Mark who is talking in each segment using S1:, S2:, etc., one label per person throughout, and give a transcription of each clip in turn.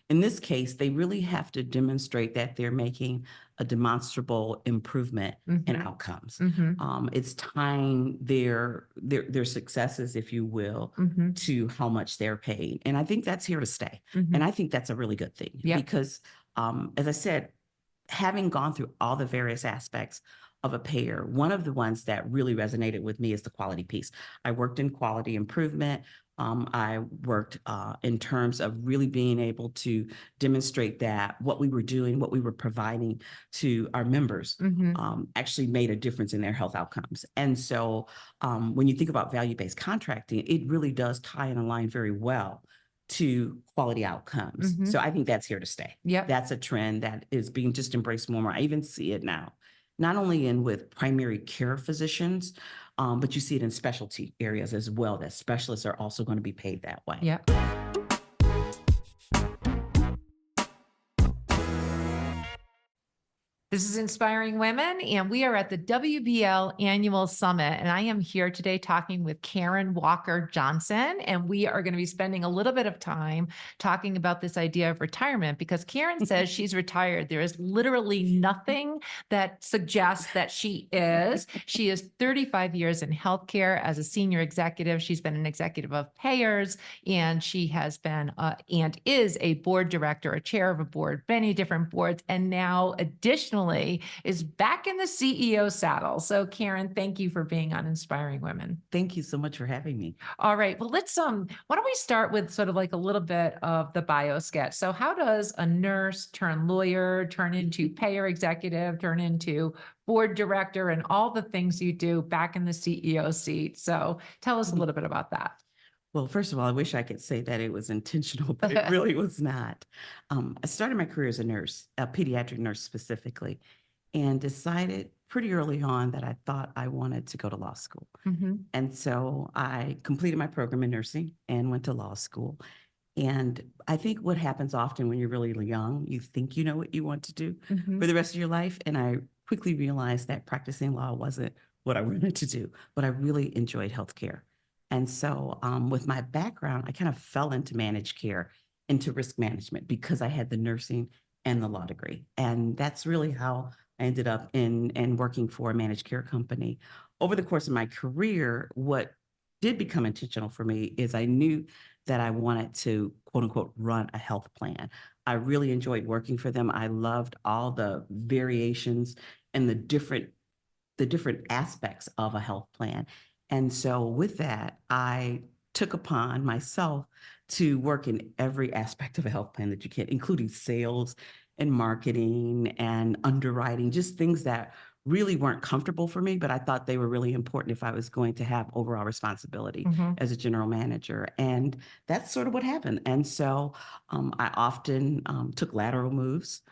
S1: in this case, they really have to demonstrate that they're making a demonstrable improvement in outcomes. It's tying their successes, if you will, to how much they're paid. And I think that's here to stay. And I think that's a really good thing because, as I said, having gone through all the various aspects of a payer, one of the ones that really resonated with me is the quality piece. I worked in quality improvement. I worked in terms of really being able to demonstrate that what we were doing, what we were providing to our members actually made a difference in their health outcomes. And so when you think about value-based contracting, it really does tie and align very well to quality outcomes. So I think that's here to stay. That's a trend that is being just embraced more and more. I even see it now, not only in with primary care physicians, but you see it in specialty areas as well, that specialists are also going to be paid that way.
S2: This is Inspiring Women, and we are at the WBL Annual Summit, and I am here today talking with Karen Walker Johnson, and we are going to be spending a little bit of time talking about this idea of retirement because Karen says she's retired. There is literally nothing that suggests that she is. She is 35 years in healthcare as a senior executive. She's been an executive of payers, and she has been and is a board director, a chair of a board, many different boards, and now additionally is back in the CEO saddle. So Karen, thank you for being on Inspiring Women.
S1: Thank you so much for having me.
S2: All right. Well, let's why don't we start with sort of like a little bit of the bio sketch. So how does a nurse turn lawyer, turn into payer executive, turn into board director, and all the things you do back in the CEO seat? So tell us a little bit about that.
S1: Well, first of all, I wish I could say that it was intentional, but it really was not. I started my career as a nurse, a pediatric nurse specifically, and decided pretty early on that I thought I wanted to go to law school. And so I completed my program in nursing and went to law school. And I think what happens often when you're really young, you think you know what you want to do for the rest of your life. And I quickly realized that practicing law wasn't what I wanted to do, but I really enjoyed healthcare. And so with my background, I kind of fell into managed care, into risk management because I had the nursing and the law degree. And that's really how I ended up in working for a managed care company. Over the course of my career, what did become intentional for me is I knew that I wanted to, quote unquote, run a health plan. I really enjoyed working for them. I loved all the variations and the different aspects of a health plan. And so with that, I took upon myself to work in every aspect of a health plan that you can, including sales and marketing and underwriting, just things that really weren't comfortable for me, but I thought they were really important if I was going to have overall responsibility as a general manager. And that's sort of what happened. And so I often took lateral moves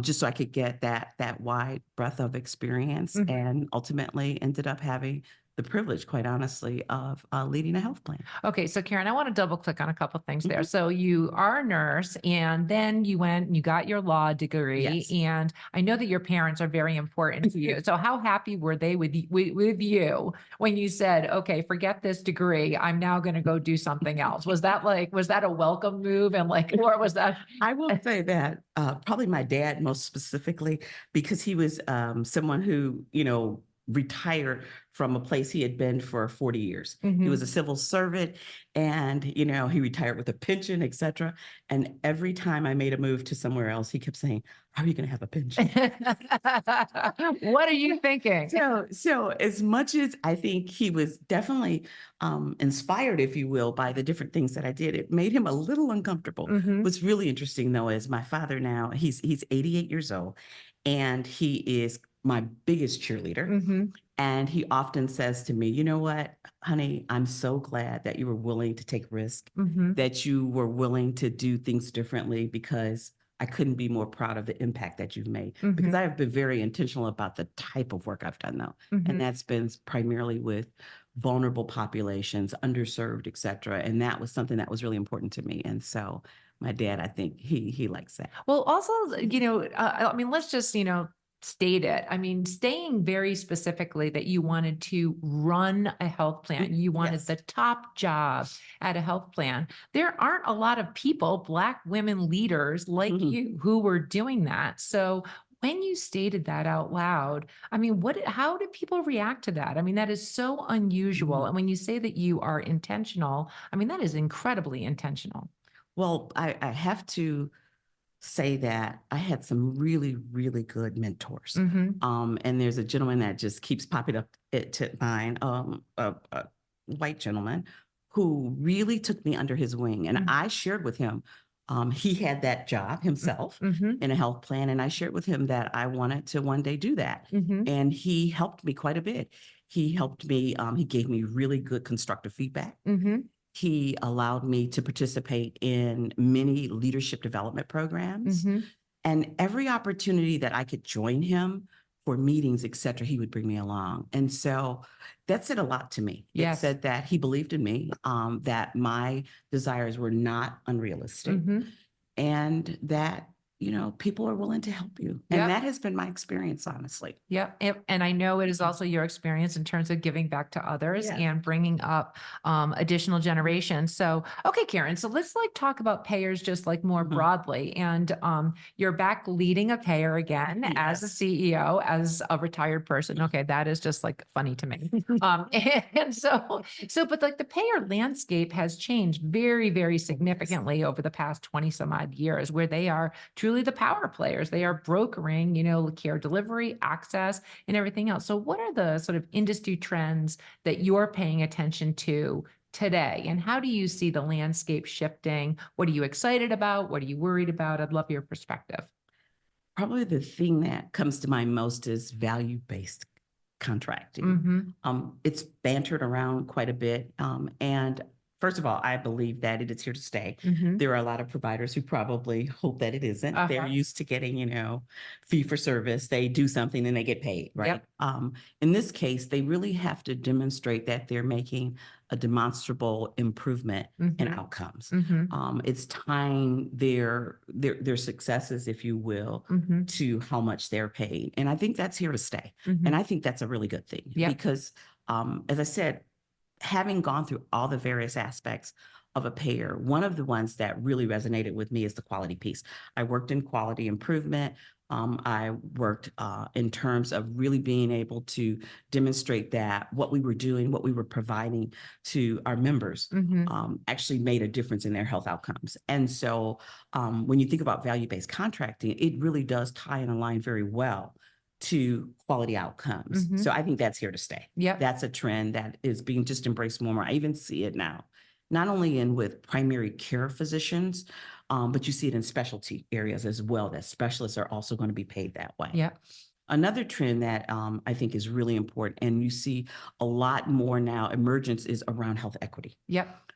S1: just so I could get that wide breadth of experience, and ultimately ended up having the privilege, quite honestly, of leading a health plan.
S2: Okay, so Karen, I want to double click on a couple of things there. So you are a nurse, and then you went and you got your law degree, and I know that your parents are very important to you. So how happy were they with you when you said, "Okay, forget this degree, I'm now going to go do something else"? Was that a welcome move, and or was that?
S1: I will say that probably my dad most specifically, because he was someone who retired from a place he had been for 40 years. He was a civil servant, and, he retired with a pension, et cetera. And every time I made a move to somewhere else, he kept saying, "How are you going to have a pension?"
S2: What are you thinking?
S1: So as much as I think he was definitely inspired, if you will, by the different things that I did, it made him a little uncomfortable. What's really interesting, though, is my father now, he's 88 years old, and he is my biggest cheerleader. And he often says to me, "You know what, honey, I'm so glad that you were willing to take risk, that you were willing to do things differently, because I couldn't be more proud of the impact that you've made." Because I have been very intentional about the type of work I've done, though. And that's been primarily with vulnerable populations, underserved, et cetera. And that was something that was really important to me. And so my dad, I think he likes that.
S2: Well, also, let's just, stated, I mean, staying very specifically that you wanted to run a health plan, you wanted
S1: Yes.
S2: the top job at a health plan. There aren't a lot of people, Black women leaders like
S1: Mhm.
S2: you, who were doing that. So when you stated that out loud, I mean, how did people react to that? I mean, that is so unusual.
S1: Mhm.
S2: And when you say that you are intentional, I mean, that is incredibly intentional.
S1: Well, I have to say that I had some really, really good mentors.
S2: Mm-hmm.
S1: And there's a gentleman that just keeps popping up to mind, a white gentleman who really took me under his wing. And I shared with him, he had that job himself
S2: Mm-hmm.
S1: in a health plan. And I shared with him that I wanted to one day do that.
S2: Mm-hmm.
S1: And he helped me quite a bit. He helped me, he gave me really good constructive feedback.
S2: Mm-hmm.
S1: He allowed me to participate in many leadership development programs.
S2: Mm-hmm.
S1: And every opportunity that I could join him for meetings, et cetera, he would bring me along. And so that said a lot to me. It
S2: Yes.
S1: said that he believed in me, that my desires were not unrealistic,
S2: Mm-hmm.
S1: and that, people are willing to help you. And
S2: Yep.
S1: that has been my experience, honestly.
S2: Yep. And I know it is also your experience in terms of giving back to others
S1: Yeah.
S2: and bringing up additional generations. So, okay, Karen, so let's talk about payers just more
S1: Mhm.
S2: broadly. And you're back leading a payer again as a
S1: Yes.
S2: CEO, as a retired person. Okay, that is just funny to me. And but the payer landscape has changed very, very significantly over the past 20 some odd years, where they are truly the power players. They are brokering, care delivery, access, and everything else. So what are the sort of industry trends that you're paying attention to today? And how do you see the landscape shifting? What are you excited about? What are you worried about? I'd love your perspective.
S1: Probably the thing that comes to mind most is value-based contracting.
S2: Mm-hmm.
S1: It's bantered around quite a bit. And first of all, I believe that it is here to stay.
S2: Mm-hmm.
S1: There are a lot of providers who probably hope that it isn't. They're used to getting, fee for service. They do something and they get paid, right?
S2: Yep.
S1: In this case, they really have to demonstrate that they're making a demonstrable improvement in
S2: Mm-hmm.
S1: outcomes.
S2: Mm-hmm.
S1: It's tying their successes, if you will,
S2: Mm-hmm.
S1: to how much they're paid. And I think that's here to stay.
S2: Mm-hmm.
S1: And I think that's a really good thing
S2: Yep.
S1: because, as I said, having gone through all the various aspects of a payer, one of the ones that really resonated with me is the quality piece. I worked in quality improvement. I worked in terms of really being able to demonstrate that what we were doing, what we were providing to our members
S2: Mm-hmm.
S1: actually made a difference in their health outcomes. And so when you think about value-based contracting, it really does tie and align very well to quality outcomes.
S2: Mm-hmm.
S1: So I think that's here to stay.
S2: Yep.
S1: That's a trend that is being just embraced more and more. I even see it now, not only in with primary care physicians, but you see it in specialty areas as well, that specialists are also going to be paid that way.
S2: Yep.
S1: Another trend that I think is really important, and you see a lot more now emergence, is around health equity.
S2: Yep.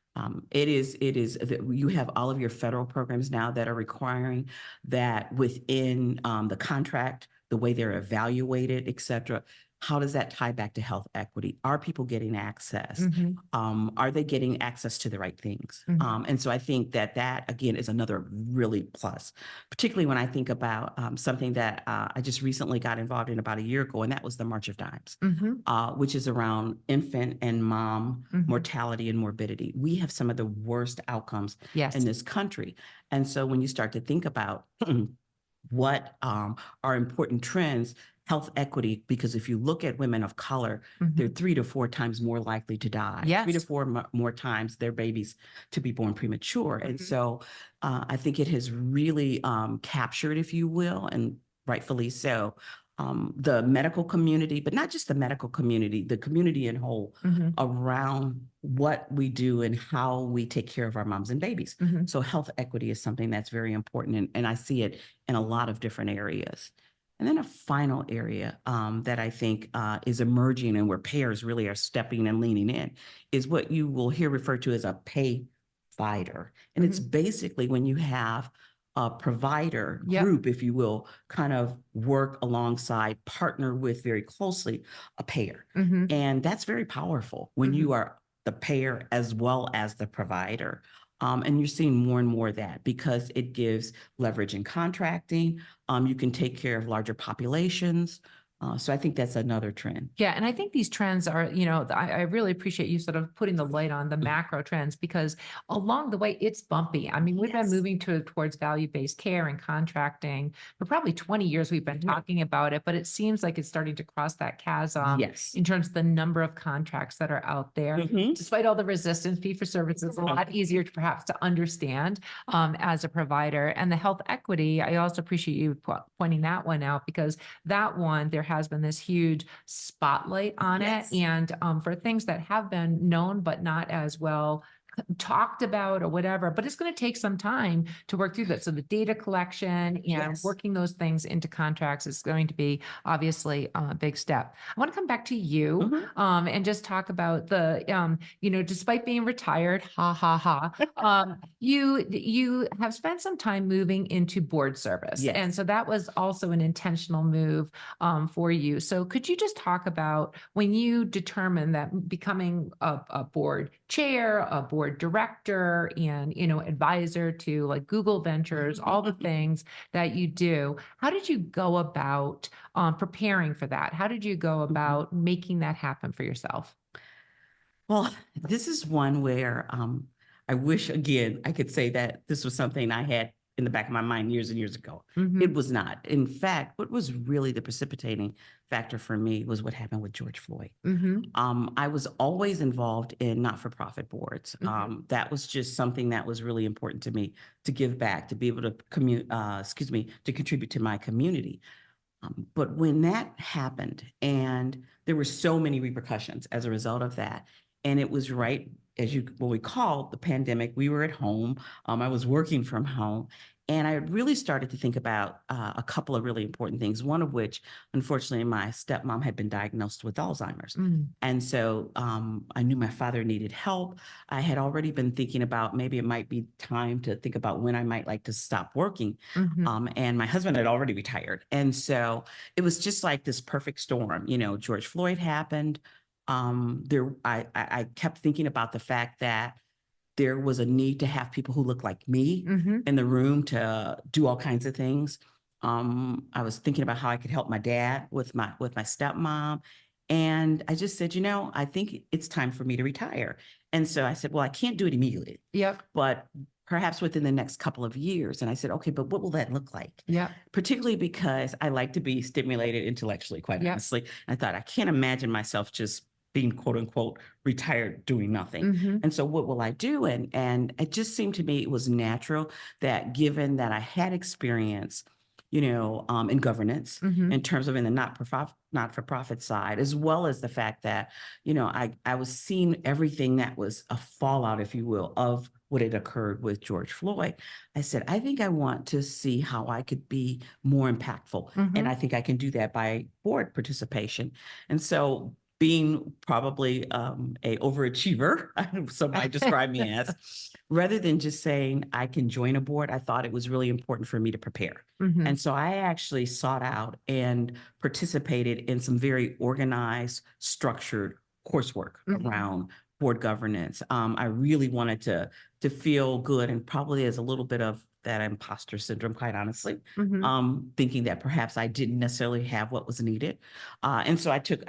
S1: It is that you have all of your federal programs now that are requiring that within the contract, the way they're evaluated, et cetera. How does that tie back to health equity? Are people getting access?
S2: Mm-hmm.
S1: Are they getting access to the right things?
S2: Mm-hmm.
S1: And so I think that again is another really plus, particularly when I think about something that I just recently got involved in about a year ago, and that was the March of Dimes,
S2: Mm-hmm.
S1: which is around infant and mom
S2: Mm-hmm.
S1: mortality and morbidity. We have some of the worst outcomes
S2: Yes.
S1: in this country. And so when you start to think about what are important trends, health equity, because if you look at women of color, they're 3 to 4 times more likely to die,
S2: Yes.
S1: 3 to 4 more times their babies to be born premature. And so I think it has really captured, if you will, and rightfully so, the medical community, but not just the medical community, the community in whole around what we do and how we take care of our moms and babies. So health equity is something that's very important, and I see it in a lot of different areas. And then a final area that I think is emerging and where payers really are stepping and leaning in is what you will hear referred to as a pay fighter. And it's basically when you have a provider group, if you will, kind of work alongside, partner with very closely a payer. And that's very powerful when you are the payer as well as the provider. And you're seeing more and more of that because it gives leverage in contracting. You can take care of larger populations. So I think that's another trend.
S2: Yeah. And I think these trends are, I really appreciate you sort of putting the light on the macro trends, because along the way it's bumpy. I mean, we've been
S1: Yes.
S2: moving towards value-based care and contracting for probably 20 years. We've been talking about it, but it seems like it's starting to cross that chasm
S1: Yes.
S2: in terms of the number of contracts that are out there.
S1: Mhm.
S2: Despite all the resistance, fee for service is a lot easier to perhaps to understand as a provider. And the health equity, I also appreciate you pointing that one out, because that one, there has been this huge spotlight on
S1: Yes.
S2: it. And for things that have been known, but not as well talked about or whatever, but it's going to take some time to work through that. So the data collection and
S1: Yes.
S2: working those things into contracts is going to be obviously a big step. I want to come back to you and just talk about the, despite being retired, you have spent some time moving into board service.
S1: Yes.
S2: And so that was also an intentional move for you. So could you just talk about when you determined that becoming a board chair, a board director, and advisor to like Google Ventures, all the things that you do, how did you go about preparing for that? How did you go about making that happen for yourself?
S1: Well, this is one where I wish, again, I could say that this was something I had in the back of my mind years and years ago. It was not. In fact, what was really the precipitating factor for me was what happened with George Floyd. I was always involved in not-for-profit boards. That was just something that was really important to me, to give back, to be able to to contribute to my community. But when that happened, and there were so many repercussions as a result of that, and it was right as what we call the pandemic. We were at home. I was working from home, and I really started to think about a couple of really important things. One of which, unfortunately, my stepmom had been diagnosed with Alzheimer's, and so I knew my father needed help. I had already been thinking about maybe it might be time to think about when I might like to stop working. And my husband had already retired, and so it was just like this perfect storm. George Floyd happened. I kept thinking about the fact that there was a need to have people who look like me in the room to do all kinds of things. I was thinking about how I could help my dad with my stepmom. And I just said, I think it's time for me to retire. And so I said, well, I can't do it immediately. But perhaps within the next couple of years. And I said, okay, but what will that look like? Particularly because I like to be stimulated intellectually, quite honestly. I thought, I can't imagine myself just being quote unquote retired doing nothing. And so what will I do? And it just seemed to me it was natural that, given that I had experience, in governance, in terms of in the not-for-profit side, as well as the fact that, I was seeing everything that was a fallout, if you will, of what had occurred with George Floyd. I said, I think I want to see how I could be more impactful. And I think I can do that by board participation. And so, being probably a overachiever, somebody described me as, rather than just saying I can join a board, I thought it was really important for me to prepare. And so I actually sought out and participated in some very organized, structured coursework around board governance. I really wanted to feel good, and probably as a little bit of that imposter syndrome, quite honestly, thinking that perhaps I didn't necessarily have what was needed. And so I took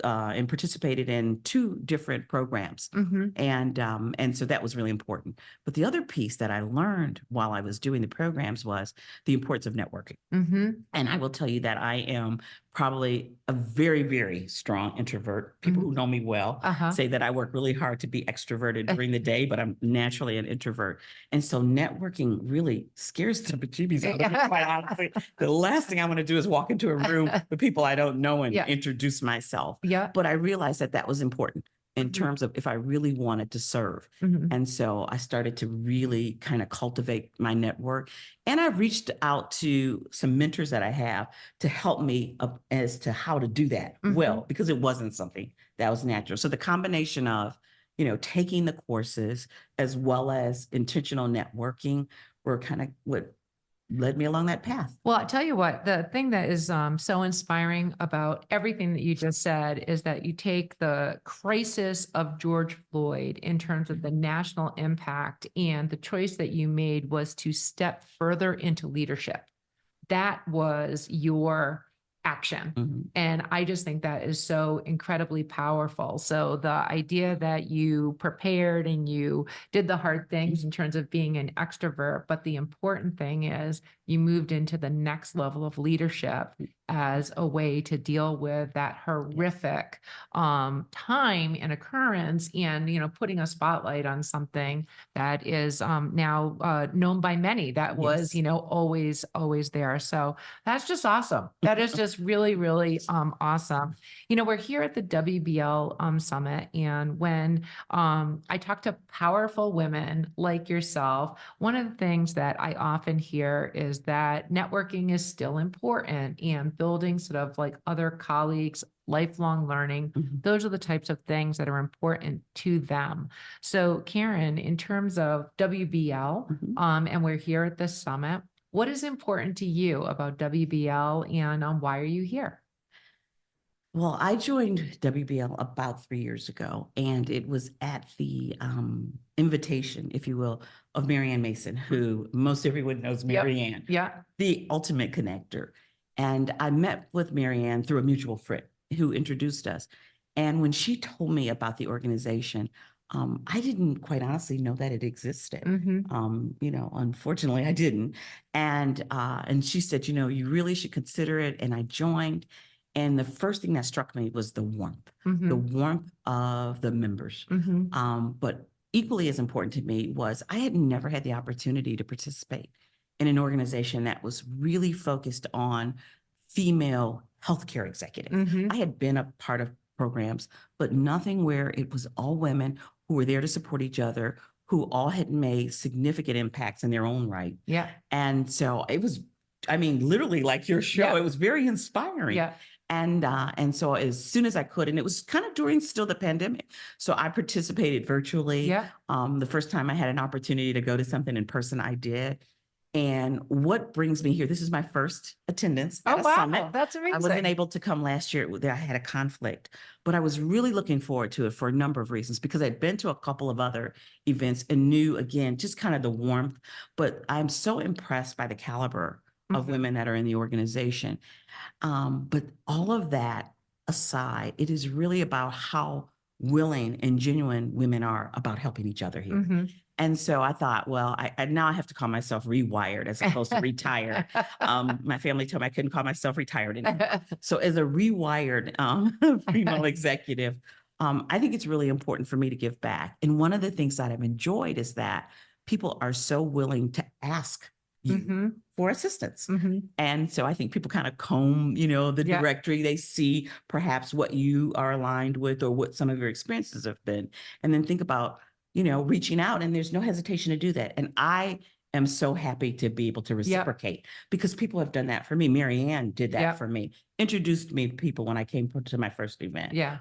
S1: and participated in 2 different programs. And so that was really important. But the other piece that I learned while I was doing the programs was the importance of networking. And I will tell you that I am probably a very, very strong introvert. People who know me well say that I work really hard to be extroverted during the day, but I'm naturally an introvert. And so networking really scares the bejeebies out of me, quite honestly. The last thing I want to do is walk into a room with people I don't know and introduce myself. But I realized that that was important in terms of if I really wanted to serve. And so I started to really kind of cultivate my network. And I reached out to some mentors that I have to help me as to how to do that well, because it wasn't something that was natural. So the combination of, taking the courses as well as intentional networking were kind of what led me along that path.
S2: Well, I tell you what, the thing that is so inspiring about everything that you just said is that you take the crisis of George Floyd in terms of the national impact, and the choice that you made was to step further into leadership. That was your action.
S1: Mhm.
S2: And I just think that is so incredibly powerful. So the idea that you prepared and you did the hard things in terms of being an extrovert, but the important thing is you moved into the next level of leadership as a way to deal with that horrific time and occurrence, and putting a spotlight on something that is now known by many, that was
S1: Yes.
S2: always there. So that's just awesome. That is just really, really awesome. We're here at the WBL Summit, and when I talk to powerful women like yourself, one of the things that I often hear is that networking is still important, and building sort of like other colleagues, lifelong learning.
S1: Mhm.
S2: Those are the types of things that are important to them. So, Karen, in terms of WBL,
S1: Mhm.
S2: and we're here at this summit, what is important to you about WBL, and why are you here?
S1: Well, I joined WBL about 3 years ago, and it was at the invitation, if you will, of Marianne Mason, who most everyone knows Marianne,
S2: Yeah.
S1: the ultimate connector. And I met with Marianne through a mutual friend who introduced us. And when she told me about the organization, I didn't quite honestly know that it existed.
S2: Mm-hmm.
S1: Unfortunately, I didn't. And she said, you really should consider it. And I joined. And the first thing that struck me was the
S2: Mm-hmm.
S1: warmth of the members.
S2: Mm-hmm.
S1: But equally as important to me was I had never had the opportunity to participate in an organization that was really focused on female healthcare executives.
S2: Mm-hmm.
S1: I had been a part of programs, but nothing where it was all women who were there to support each other, who all had made significant impacts in their own right.
S2: Yeah.
S1: And so it was, literally like your show,
S2: Yeah.
S1: it was very inspiring.
S2: Yeah.
S1: And so as soon as I could, and it was kind of during still the pandemic, so I participated virtually.
S2: Yeah.
S1: The first time I had an opportunity to go to something in person, I did. And what brings me here, this is my first attendance at
S2: Oh,
S1: a
S2: wow.
S1: summit.
S2: That's
S1: I wasn't
S2: amazing.
S1: able to come last year. I had a conflict, but I was really looking forward to it for a number of reasons, because I'd been to a couple of other events and knew, again, just kind of the warmth. But I'm so impressed by the caliber of
S2: Mhm.
S1: women that are in the organization. But all of that aside, it is really about how willing and genuine women are about helping each other here.
S2: Mhm.
S1: And so I thought, well, I now I have to call myself rewired as opposed to retired. My family told me I couldn't call myself retired anymore. So as a rewired female executive, I think it's really important for me to give back. And one of the things that I've enjoyed is that people are so willing to ask you
S2: Mhm.
S1: for assistance.
S2: Mhm.
S1: And so I think people kind of comb, the
S2: Yeah.
S1: directory. They see perhaps what you are aligned with or what some of your experiences have been, and then think about, reaching out. And there's no hesitation to do that. And I am so happy to be able to reciprocate, because people have done that for me. Mary Ann did that
S2: Yep.
S1: for me, introduced me to people when I came to my first event.
S2: Yeah.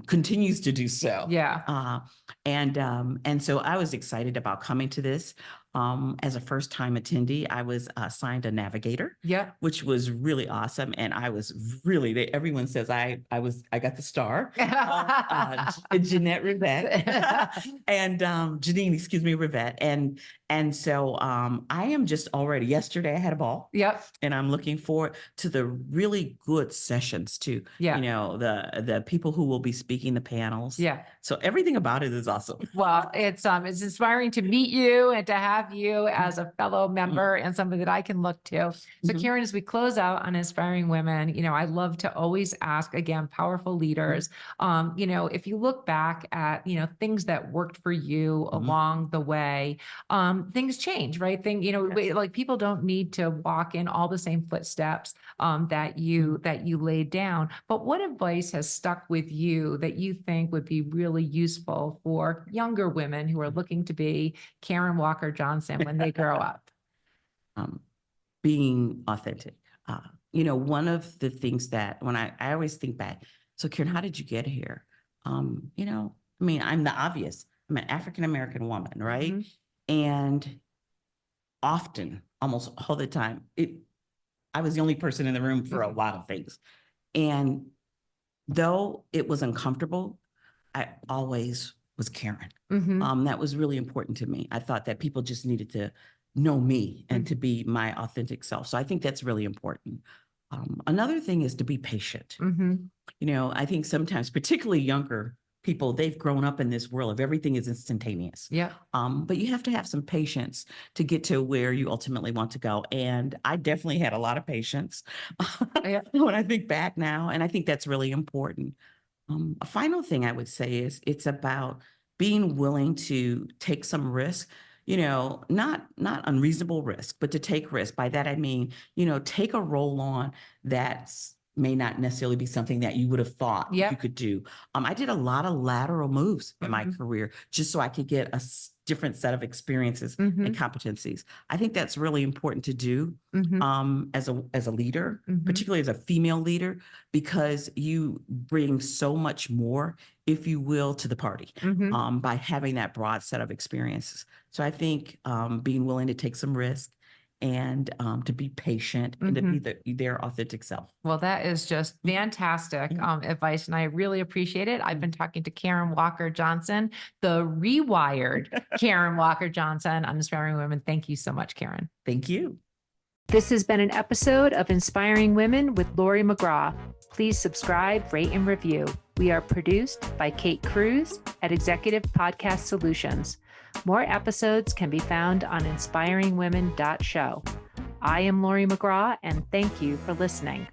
S1: Continues to do so.
S2: Yeah.
S1: And so I was excited about coming to this. As a first time attendee, I was assigned a navigator,
S2: Yeah.
S1: which was really awesome. And I was really, everyone says I got the star. Jeanette Rivette and Janine, excuse me, Rivette. And so I am just already, yesterday I had a ball.
S2: Yep.
S1: And I'm looking forward to the really good sessions too.
S2: Yeah.
S1: The people who will be speaking, the panels.
S2: Yeah.
S1: So everything about it is awesome.
S2: Well, it's inspiring to meet you and to have you as a fellow member and somebody that I can look to. So,
S1: Mhm.
S2: Karen, as we close out on inspiring women, I love to always ask, again, powerful leaders, if you look back at, things that worked for you along the way, things change, right?
S1: Yes.
S2: Like people don't need to walk in all the same footsteps that you laid down. But what advice has stuck with you that you think would be really useful for younger women who are looking to be Karen Walker Johnson when they grow up?
S1: Being authentic. One of the things that when I always think back, so Karen, how did you get here? I'm the obvious. I'm an African-American woman, right?
S2: Mhm.
S1: And often almost all the time. I was the only person in the room for a lot of things. And though it was uncomfortable, I always was Karen. That was really important to me. I thought that people just needed to know me and to be my authentic self. So I think that's really important. Another thing is to be patient. I think sometimes, particularly younger people, they've grown up in this world of everything is instantaneous.
S2: Yeah.
S1: But you have to have some patience to get to where you ultimately want to go. And I definitely had a lot of patience when I think back now. And I think that's really important. A final thing I would say is it's about being willing to take some risk, not unreasonable risk, but to take risk. By that, I mean, take a role on that's may not necessarily be something that you would have thought you could do. I did a lot of lateral moves in my career just so I could get a different set of experiences and competencies. I think that's really important to do as a leader, particularly as a female leader, because you bring so much more, if you will, to the party by having that broad set of experiences. So I think being willing to take some risk and to be patient and to be their authentic self.
S2: Well, that is just fantastic advice, and I really appreciate it. I've been talking to Karen Walker Johnson, the rewired Karen Walker Johnson on Inspiring Women. Thank you so much, Karen.
S1: Thank you.
S2: This has been an episode of Inspiring Women with Laurie McGraw. Please subscribe, rate, and review. We are produced by Kate Cruz at Executive Podcast Solutions. More episodes can be found on inspiringwomen.show. I am Laurie McGraw, and thank you for listening.